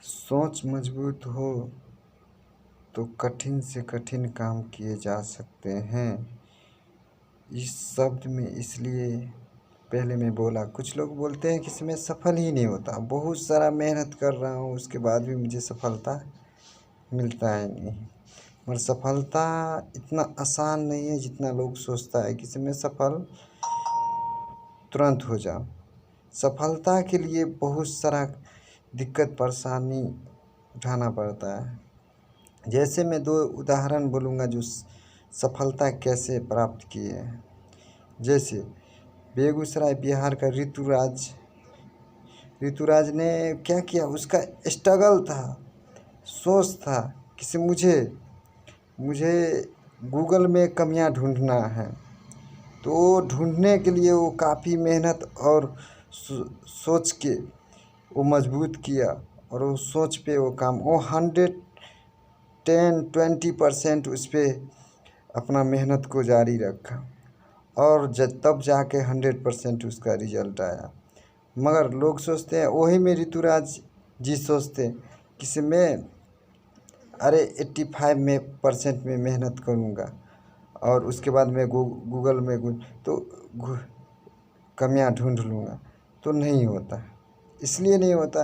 सोच मजबूत हो तो कठिन से कठिन काम किए जा सकते हैं। इस शब्द में इसलिए पहले मैं बोला, कुछ लोग बोलते हैं कि इसमें सफल ही नहीं होता, बहुत सारा मेहनत कर रहा हूँ उसके बाद भी मुझे सफलता मिलता है नहीं। मगर सफलता इतना आसान नहीं है जितना लोग सोचता है कि इसमें सफल तुरंत हो जाओ। सफलता के लिए बहुत सारा दिक्कत परेशानी उठाना पड़ता है। जैसे मैं दो उदाहरण बोलूँगा जो सफलता कैसे प्राप्त किए हैं। जैसे बेगूसराय बिहार का ऋतुराज ने क्या किया, उसका स्ट्रगल था, सोच था कि मुझे गूगल में कमियां ढूंढना है। तो ढूंढने के लिए वो काफ़ी मेहनत और सोच के वो मजबूत किया और वो सोच पे वो काम वो 110-20% उस पर अपना मेहनत को जारी रखा और तब जाके 100% उसका रिजल्ट आया। मगर लोग सोचते हैं, वही में ऋतुराज जी सोचते हैं कि मैं 85% में मेहनत करूँगा और उसके बाद मैं गूगल में कमियां ढूंढ लूँगा। तो नहीं होता, इसलिए नहीं होता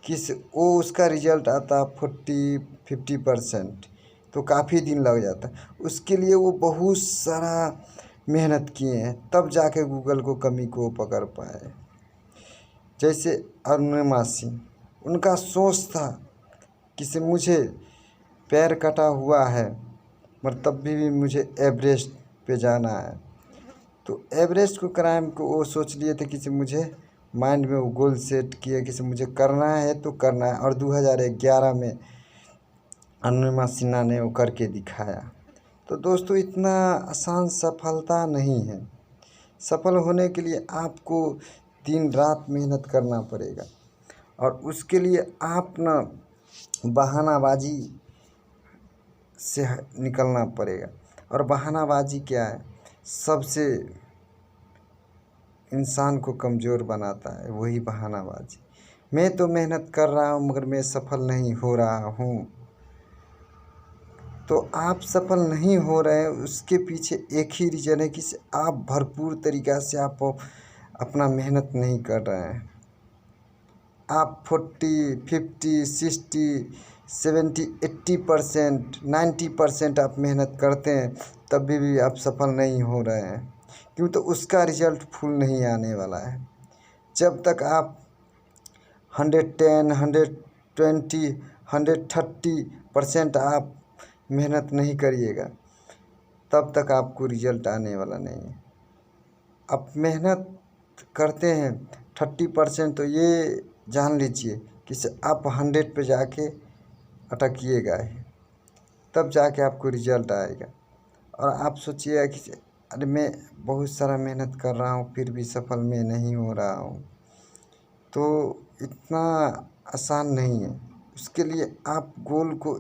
कि वो उसका रिजल्ट आता 40-50%, तो काफ़ी दिन लग जाता। उसके लिए वो बहुत सारा मेहनत किए हैं तब जाके गूगल को कमी को पकड़ पाए। जैसे अरुणिमा सिंह, उनका सोच था कि मुझे पैर कटा हुआ है मगर तब भी मुझे एवरेस्ट पे जाना है। तो एवरेस्ट को क्राइम को वो सोच लिए थे कि मुझे माइंड में वो गोल सेट किया कि मुझे करना है तो करना है। और 2011 में अरुणिमा सिन्हा ने वो करके दिखाया। तो दोस्तों, इतना आसान सफलता नहीं है। सफल होने के लिए आपको दिन रात मेहनत करना पड़ेगा और उसके लिए आप ना बहानाबाजी से निकलना पड़ेगा। और बहानाबाजी क्या है, सबसे इंसान को कमज़ोर बनाता है, वही बहानाबाजी। मैं तो मेहनत कर रहा हूँ मगर मैं सफल नहीं हो रहा हूँ। तो आप सफल नहीं हो रहे हैं, उसके पीछे एक ही रीज़न है कि आप भरपूर तरीक़ा से आप अपना मेहनत नहीं कर रहे हैं। आप 40, 50, 60, 70, 80%, 90% आप मेहनत करते हैं तब भी आप सफल नहीं हो रहे हैं, क्यों? तो उसका रिज़ल्ट फुल नहीं आने वाला है। जब तक आप 110, 120, 130% आप मेहनत नहीं करिएगा तब तक आपको रिज़ल्ट आने वाला नहीं है। आप मेहनत करते हैं 30%, तो ये जान लीजिए कि आप 100 पे जाके अटकिएगा ही, तब जाके आपको रिज़ल्ट आएगा। और आप सोचिएगा कि अरे मैं बहुत सारा मेहनत कर रहा हूँ फिर भी सफल मैं नहीं हो रहा हूँ, तो इतना आसान नहीं है। उसके लिए आप गोल को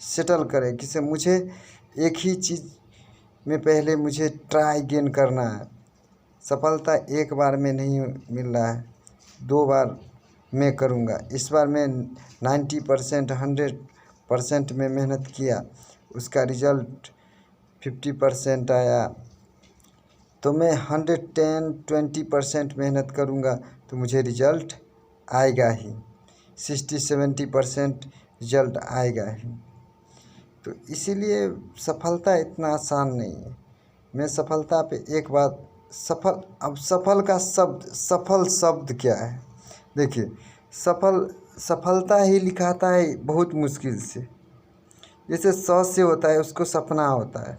सेटल करें कि मुझे एक ही चीज़ में पहले मुझे ट्राई गेन करना है। सफलता एक बार में नहीं मिल रहा है, 2 बार मैं करूँगा। इस बार मैं 90%, 100% में मेहनत किया, उसका रिज़ल्ट 50% आया, तो मैं 110-20% मेहनत करूँगा तो मुझे रिज़ल्ट आएगा ही, 60-70% रिज़ल्ट आएगा ही। तो इसीलिए सफलता इतना आसान नहीं है। मैं सफलता पे एक बात अब सफल शब्द क्या है? देखिए, सफलता ही लिखाता है बहुत मुश्किल से। जैसे से होता है उसको सपना होता है।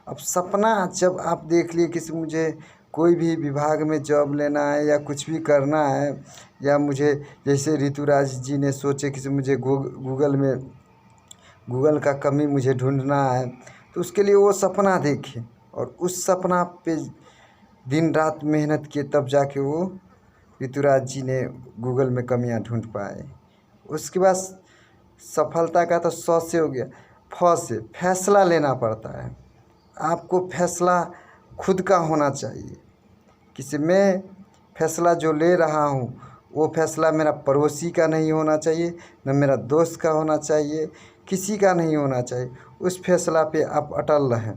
अब सपना जब आप देख लिए कि मुझे कोई भी विभाग में जॉब लेना है या कुछ भी करना है, या मुझे जैसे ऋतुराज जी ने सोचे कि मुझे गूगल का कमी मुझे ढूंढना है, तो उसके लिए वो सपना देखे और उस सपना पे दिन रात मेहनत किए, तब जाके वो ऋतुराज जी ने गूगल में कमियां ढूंढ पाए। उसके बाद सफलता का तो से हो गया। से फैसला लेना पड़ता है। आपको फैसला खुद का होना चाहिए कि मैं फैसला जो ले रहा हूँ वो फैसला मेरा पड़ोसी का नहीं होना चाहिए, न मेरा दोस्त का होना चाहिए, किसी का नहीं होना चाहिए। उस फैसला पे आप अटल रहें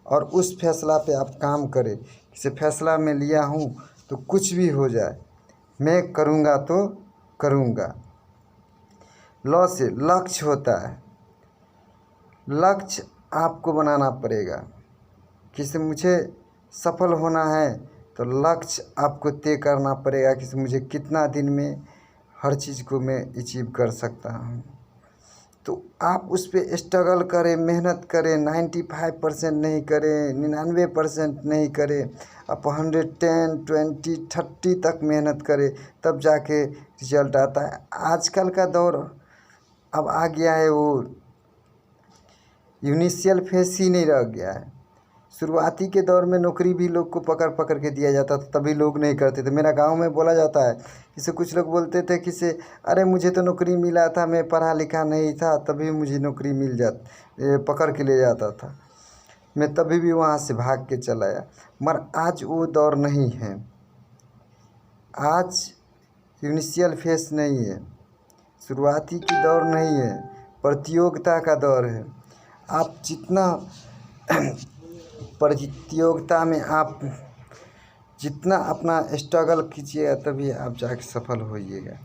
और उस फैसला पे आप काम करें। इसे फैसला मैं लिया हूँ तो कुछ भी हो जाए मैं करूँगा तो करूँगा। लॉ से लक्ष्य होता है, लक्ष्य आपको बनाना पड़ेगा। किसी मुझे सफल होना है तो लक्ष्य आपको तय करना पड़ेगा कि मुझे कितना दिन में हर चीज़ को मैं अचीव कर सकता हूँ। तो आप उस पर स्ट्रगल करें, मेहनत करें। 95% नहीं करें, 99% नहीं करें, आप 110, 20, 30 तक मेहनत करें, तब जाके रिजल्ट आता है। आजकल का दौर अब आ गया है, वो इनिशियल फेस ही नहीं रह गया है। शुरुआती के दौर में नौकरी भी लोग को पकड़ पकड़ के दिया जाता था, तभी लोग नहीं करते थे। मेरा गांव में बोला जाता है, किसे कुछ लोग बोलते थे किसे, अरे मुझे तो नौकरी मिला था, मैं पढ़ा लिखा नहीं था, तभी मुझे नौकरी मिल पकड़ के ले जाता था, मैं तभी भी वहाँ से भाग के चला आया। मगर आज वो दौर नहीं है। आज इनिशियल फेस नहीं है, शुरुआती की दौर नहीं है, प्रतियोगिता का दौर है। आप जितना प्रतियोगिता में आप जितना अपना स्ट्रगल कीजिएगा तभी आप जाके सफल होइएगा,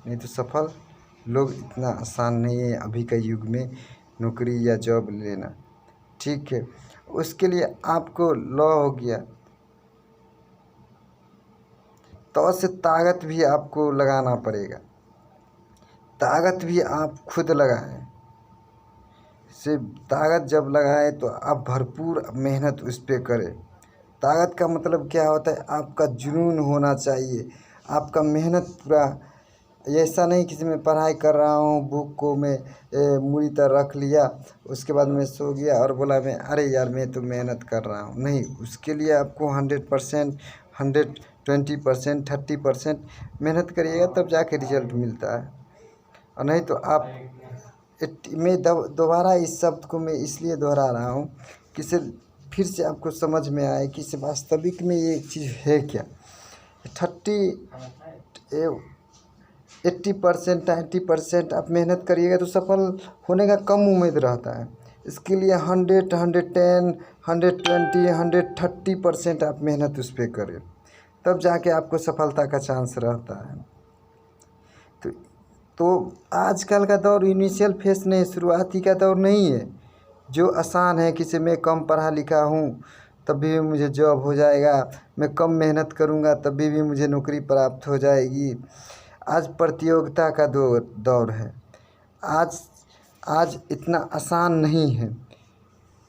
नहीं तो सफल लोग इतना आसान नहीं है अभी के युग में नौकरी या जॉब लेना। ठीक है, उसके लिए आपको लॉ हो गया, तो से ताकत भी आपको लगाना पड़ेगा। ताकत भी आप खुद लगाएं। सिर्फ ताकत जब लगाए तो आप भरपूर मेहनत उस पर करें। ताकत का मतलब क्या होता है, आपका जुनून होना चाहिए, आपका मेहनत पूरा। ऐसा नहीं कि मैं पढ़ाई कर रहा हूँ, बुक को मैं मुड़ी तरह रख लिया, उसके बाद मैं सो गया और बोला मैं अरे यार मैं तो मेहनत कर रहा हूँ। नहीं, उसके लिए आपको 100%, 120%, 30% मेहनत करिएगा तब जाके रिजल्ट मिलता है। और नहीं तो आप मैं दोबारा इस शब्द को मैं इसलिए दोहरा रहा हूँ कि फिर से आपको समझ में आए कि इसे वास्तविक में ये चीज़ है क्या। 80%, 90% आप मेहनत करिएगा तो सफल होने का कम उम्मीद रहता है। इसके लिए 100, 110, 120, 130% आप मेहनत उस पर करें, तब जाके आपको सफलता का चांस रहता है। तो आजकल का दौर इनिशियल फेस नहीं, शुरुआती का दौर नहीं है जो आसान है कि मैं कम पढ़ा लिखा हूँ तभी भी मुझे जॉब हो जाएगा, मैं कम मेहनत करूँगा तभी भी मुझे नौकरी प्राप्त हो जाएगी। आज प्रतियोगिता का दौर है। आज इतना आसान नहीं है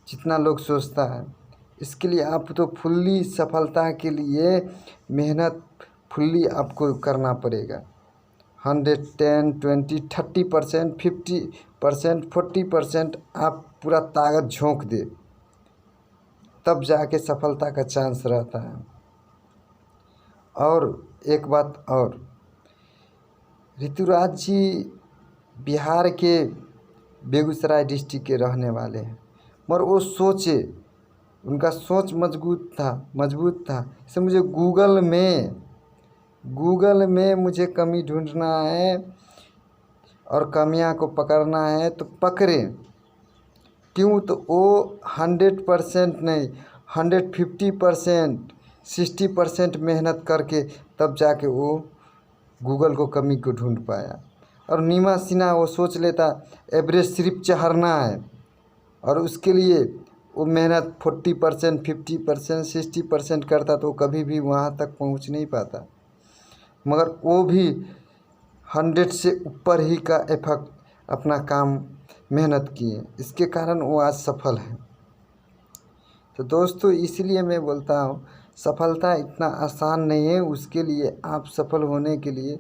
जितना लोग सोचता है। इसके लिए आप तो फुल्ली सफलता के लिए मेहनत फुल्ली आपको करना पड़ेगा। 110, 20, 30%, 50%, 40% आप पूरा ताकत झोंक दे, तब जाके सफलता का चांस रहता है। और एक बात और, ऋतुराज जी बिहार के बेगूसराय डिस्ट्रिक्ट के रहने वाले हैं, मगर वो सोचे, उनका सोच मजबूत था। इसे मुझे गूगल में मुझे कमी ढूंढना है और कमियां को पकड़ना है तो पकड़ें। क्यों? तो वो 100% नहीं, 150%, 60% मेहनत करके तब जाके वो गूगल को कमी को ढूंढ पाया। और नीमा सिन्हा वो सोच लेता एवरेज सिर्फ चढ़ना है, और उसके लिए वो मेहनत 40%, 50%, 60% करता तो कभी भी वहाँ तक पहुँच नहीं पाता। मगर वो भी 100 से ऊपर ही का एफर्ट अपना काम मेहनत किए, इसके कारण वो आज सफल है। तो दोस्तों इसलिए मैं बोलता हूँ सफलता इतना आसान नहीं है। उसके लिए आप सफल होने के लिए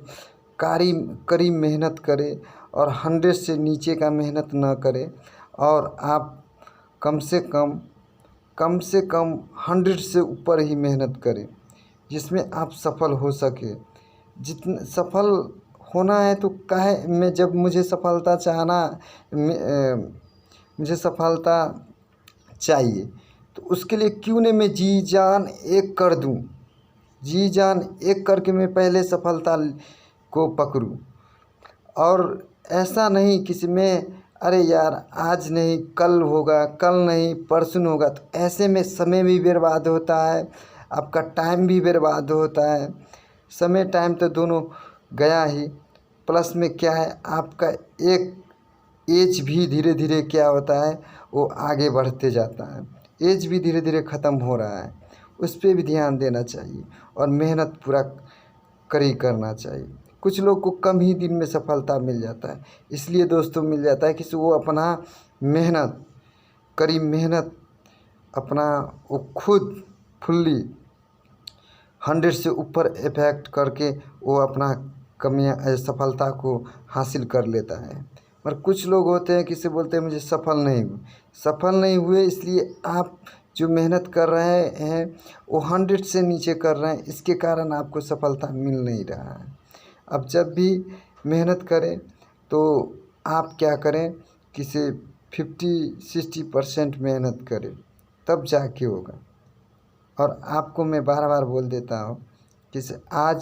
कड़ी मेहनत करें और 100 से नीचे का मेहनत न करें, और आप कम से कम 100 से ऊपर ही मेहनत करें जिसमें आप सफल हो सके। जितना सफल होना है तो काहे मैं, जब मुझे सफलता मुझे सफलता चाहिए तो उसके लिए क्यों नहीं मैं जी जान एक कर दूं। जी जान एक करके मैं पहले सफलता को पकड़ूं। और ऐसा नहीं किसी में अरे यार आज नहीं कल होगा, कल नहीं परसों होगा, तो ऐसे में समय भी बर्बाद होता है, आपका टाइम भी बर्बाद होता है। समय टाइम तो दोनों गया ही, प्लस में क्या है आपका एक एज भी धीरे धीरे क्या होता है वो आगे बढ़ते जाता है, एज भी धीरे धीरे ख़त्म हो रहा है, उस पर भी ध्यान देना चाहिए और मेहनत पूरा कड़ी करना चाहिए। कुछ लोग को कम ही दिन में सफलता मिल जाता है, इसलिए दोस्तों मिल जाता है कि वो अपना मेहनत कड़ी मेहनत अपना वो खुद फुल्ली 100 से ऊपर इफेक्ट करके वो अपना कमियां सफलता को हासिल कर लेता है। पर कुछ लोग होते हैं किसी बोलते हैं मुझे सफल नहीं हुए इसलिए आप जो मेहनत कर रहे हैं वो 100 से नीचे कर रहे हैं, इसके कारण आपको सफलता मिल नहीं रहा है। अब जब भी मेहनत करें तो आप क्या करें किसी 50-60% मेहनत करें, तब जाके होगा। और आपको मैं बार बार बोल देता हूँ कि आज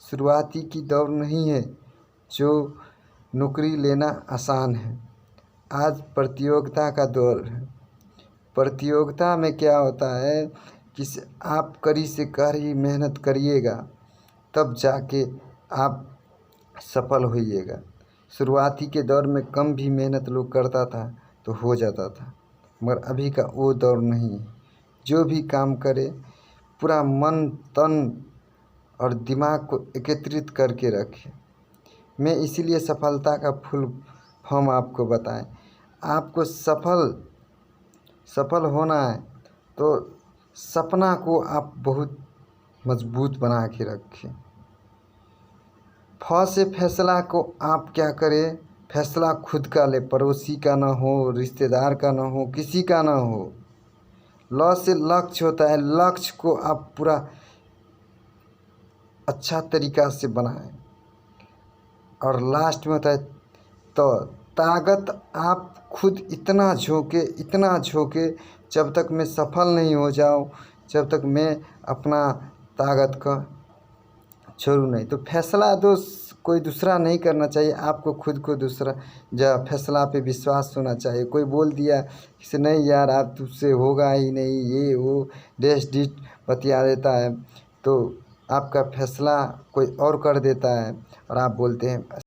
शुरुआती की दौर नहीं है जो नौकरी लेना आसान है, आज प्रतियोगिता का दौर है। प्रतियोगिता में क्या होता है कि आप कड़ी से कड़ी मेहनत करिएगा तब जाके आप सफल होइएगा। शुरुआती के दौर में कम भी मेहनत लोग करता था तो हो जाता था, मगर अभी का वो दौर नहीं है। जो भी काम करे पूरा मन तन और दिमाग को एकत्रित करके रखें। मैं इसीलिए सफलता का फुल फॉर्म आपको बताएं। आपको सफल होना है तो सपना को आप बहुत मजबूत बना के रखें। से फैसला को आप क्या करें, फैसला खुद का ले, पड़ोसी का ना हो, रिश्तेदार का ना हो, किसी का ना हो। से लक्ष्य होता है, लक्ष्य को आप पूरा अच्छा तरीका से बनाएं। और लास्ट में होता है तो ताकत आप खुद इतना झोंके जब तक मैं सफल नहीं हो जाऊं, जब तक मैं अपना ताकत का छोड़ूं नहीं। तो फैसला कोई दूसरा नहीं करना चाहिए, आपको खुद को दूसरा फैसला पे विश्वास होना चाहिए। कोई बोल दिया कि नहीं यार आप तुझसे होगा ही नहीं, ये वो डेश डिट बतिया देता है, तो आपका फैसला कोई और कर देता है और आप बोलते हैं